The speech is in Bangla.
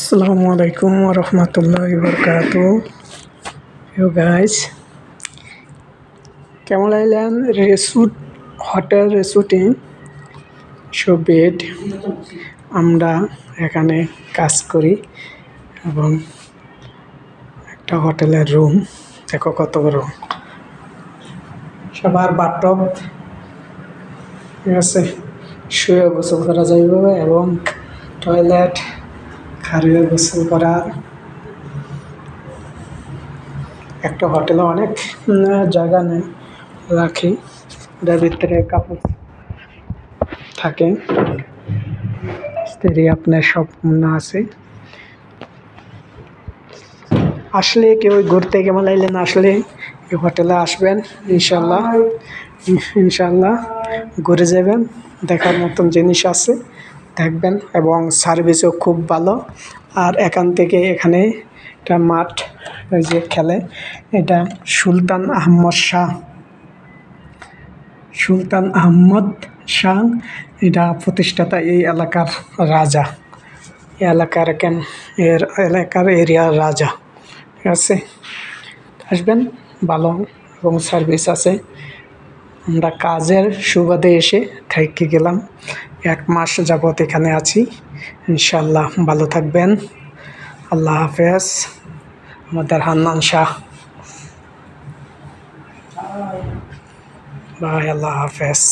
Assalamu alaikum wa rahmatullahi wa barakatuh. Yo guys, কেমন লাগলেন হোটেল রিসোর্টে বেড আমরা এখানে কাজ করি এবং একটা হোটেলের রুম দেখো কত বড়, সবার বাথটব ঠিক আছে, শুয়ে গোসল করা যাইবে এবং টয়লেট খারিয়ে গোসল করার একটা হোটেলে অনেক জায়গা নেই রাখি, এটার ভিতরে কাপড় থাকে, স্ত্রী আপনার সব আছে। আসলে কেউ ঘুরতে কেমন লাগলেন, আসলে এই হোটেলে আসবেন, ইনশাল্লাহ ঘুরে যাবেন, দেখার মতন জিনিস আছে দেখবেন এবং সার্ভিসও খুব ভালো। আর এখান থেকে এখানে একটা মাঠ যে খেলে, এটা সুলতান আহমদ শাহ এটা প্রতিষ্ঠাতা, এই এলাকার রাজা, এলাকার এরিয়ার রাজা, ঠিক আছে। আসবেন, ভালো এবং সার্ভিস আছে। আমরা কাজের সুবাদে এসে থেকে গেলাম, 1 মাস যাবত এখানে আছি। ইনশাল্লাহ ভালো থাকবেন। আল্লাহ হাফেজ। আমাদের হান্নান শাহ ভাই, আল্লাহ হাফেজ।